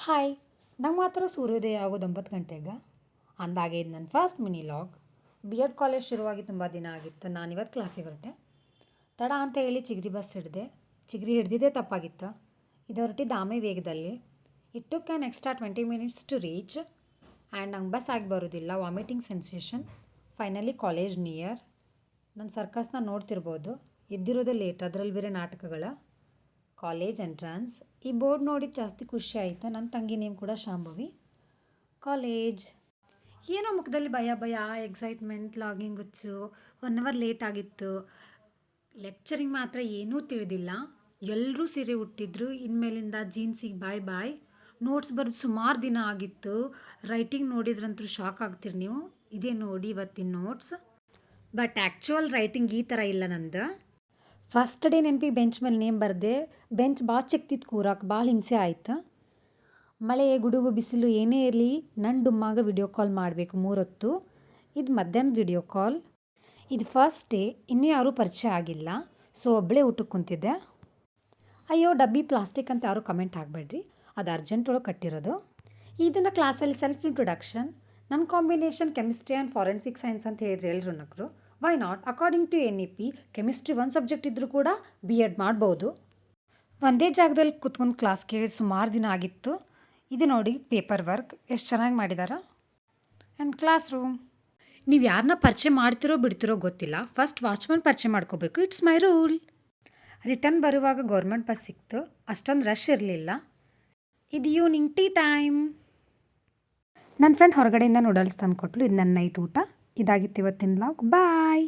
Hi, ನಂಗೆ ಮಾತ್ರ ಸೂರ್ಯೋದಯ ಆಗೋದು 9 ಗಂಟೆಗೆ. ಅಂದಾಗೆ ಇದು ನನ್ನ first mini log. B Ed college ಶುರುವಾಗಿ ತುಂಬ ದಿನ ಆಗಿತ್ತು. ನಾನಿವತ್ತು ಕ್ಲಾಸಿಗೆ ಹೊರಟೆ. ತಡ ಅಂತ ಹೇಳಿ ಚಿಗರಿ ಬಸ್ ಹಿಡಿದೆ. ಚಿಗರಿ ಹಿಡ್ದಿದ್ದೇ ತಪ್ಪಾಗಿತ್ತು. ಇದು ಹೊರಟಿದ್ದು ಆಮೆ ವೇಗದಲ್ಲಿ. It took can extra 20 minutes to reach. And ನಂಗೆ ಬಸ್ ಆಗಿ ಬರೋದಿಲ್ಲ, vomiting sensation. Finally college near. ನನ್ನ ಸರ್ಕಸ್ನ ನೋಡ್ತಿರ್ಬೋದು. ಇದ್ದಿರೋದು ಲೇಟ್, ಅದರಲ್ಲಿ ಬೇರೆ ನಾಟಕಗಳ. College entrance. ಈ ಬೋರ್ಡ್ ನೋಡಿ ಜಾಸ್ತಿ ಖುಷಿ ಆಯಿತು. ನನ್ನ ತಂಗಿ ನೇಮ್ ಕೂಡ ಶಾಂಭವಿ. ಕಾಲೇಜ್. ಏನೋ ಮುಖದಲ್ಲಿ ಭಯ ಭಯ, ಎಕ್ಸೈಟ್ಮೆಂಟ್, ಲಾಗಿಂಗ್ ಹುಚ್ಚು. 1 ಅವರ್ ಲೇಟ್ ಆಗಿತ್ತು. ಲೆಕ್ಚರಿಂಗ್ ಮಾತ್ರ ಏನೂ ತಿಳಿದಿಲ್ಲ. ಎಲ್ಲರೂ ಸೀರೆ ಉಟ್ಟಿದ್ರು. ಇನ್ಮೇಲಿಂದ ಜೀನ್ಸಿಗೆ ಬಾಯ್ ಬಾಯ್. ನೋಟ್ಸ್ ಬರೆದು ಸುಮಾರು ದಿನ ಆಗಿತ್ತು. ರೈಟಿಂಗ್ ನೋಡಿದ್ರಂತೂ ಶಾಕ್ ಆಗ್ತೀರಿ ನೀವು. ಇದೇ ನೋಡಿ ಇವತ್ತಿನ ನೋಟ್ಸ್. ಬಟ್ ಆ್ಯಕ್ಚುಯಲ್ ರೈಟಿಂಗ್ ಈ ಥರ ಇಲ್ಲ ನಂದು. ಫಸ್ಟ್ ಡೇ ನೆನಪಿಗೆ ಬೆಂಚ್ ಮೇಲೆ ನೇಮ್ ಬರೆದೆ. ಬೆಂಚ್ ಭಾಳ ಚಿಕ್ತಿತ್ತು, ಕೂರಕ್ಕೆ ಭಾಳ ಹಿಂಸೆ ಆಯ್ತು. ಮಳೆ, ಗುಡುಗು, ಬಿಸಿಲು ಏನೇ ಇರಲಿ ನನ್ನ ಡುಮ್ಮಾಗ ವಿಡಿಯೋ ಕಾಲ್ ಮಾಡಬೇಕು 3 ಹೊತ್ತು. ಇದು ಮಧ್ಯಾಹ್ನದ ವಿಡಿಯೋ ಕಾಲ್. ಇದು ಫಸ್ಟ್ ಡೇ, ಇನ್ನೂ ಯಾರೂ ಪರಿಚಯ ಆಗಿಲ್ಲ. ಸೊ ಒಬ್ಬಳೇ ಊಟಕ್ಕೆ ಕುಂತಿದ್ದೆ. ಅಯ್ಯೋ ಡಬ್ಬಿ ಪ್ಲಾಸ್ಟಿಕ್ ಅಂತ ಯಾರೂ ಕಮೆಂಟ್ ಆಗಬೇಡ್ರಿ, ಅದು ಅರ್ಜೆಂಟ್ ಒಳಗೆ ಕಟ್ಟಿರೋದು. ಇದನ್ನು ಕ್ಲಾಸಲ್ಲಿ ಸೆಲ್ಫ್ ಇಂಟ್ರೊಡಕ್ಷನ್. ನನ್ನ combination chemistry and forensic science ಅಂತ ಹೇಳಿದ್ರು ಎಲ್ಲರೂ ನಕ್ಕರು. Why not? According to NEP chemistry 1 subject ಇದ್ದರೂ ಕೂಡ BEd ಮಾಡ್ಬೋದು. ಒಂದೇ ಜಾಗದಲ್ಲಿ ಕೂತ್ಕೊಂಡು ಕ್ಲಾಸ್ ಕೇಳಿ ಸುಮಾರು ದಿನ ಆಗಿತ್ತು. ಇದು ನೋಡಿ ಪೇಪರ್ ವರ್ಕ್ ಎಷ್ಟು ಚೆನ್ನಾಗಿ ಮಾಡಿದಾರ. And class room. ನೀವು ಯಾರನ್ನ ಪರಿಚಯ ಮಾಡ್ತಿರೋ ಬಿಡ್ತಿರೋ ಗೊತ್ತಿಲ್ಲ, ಫಸ್ಟ್ ವಾಚ್ಮನ್ ಪರಿಚಯ ಮಾಡ್ಕೋಬೇಕು. It's my rule. ರಿಟರ್ನ್ ಬರುವಾಗ ಗೌರ್ಮೆಂಟ್ ಬಸ್ ಸಿಕ್ತು. ಅಷ್ಟೊಂದು ರಶ್ ಇರಲಿಲ್ಲ. ಇದು ಈವ್ನಿಂಗ್ ಟೀ ಟೈಮ್. ನನ್ನ ಫ್ರೆಂಡ್ ಹೊರಗಡೆಯಿಂದ ನೂಡಲ್ಸ್ ತಂದು ಕೊಟ್ಟಳು. ಇದು ನನ್ನ ನೈಟ್ ಊಟ. ಇದಾಗಿತ್ತು ಇವತ್ತಿನ ಲಾಗ್. ಬಾಯ್.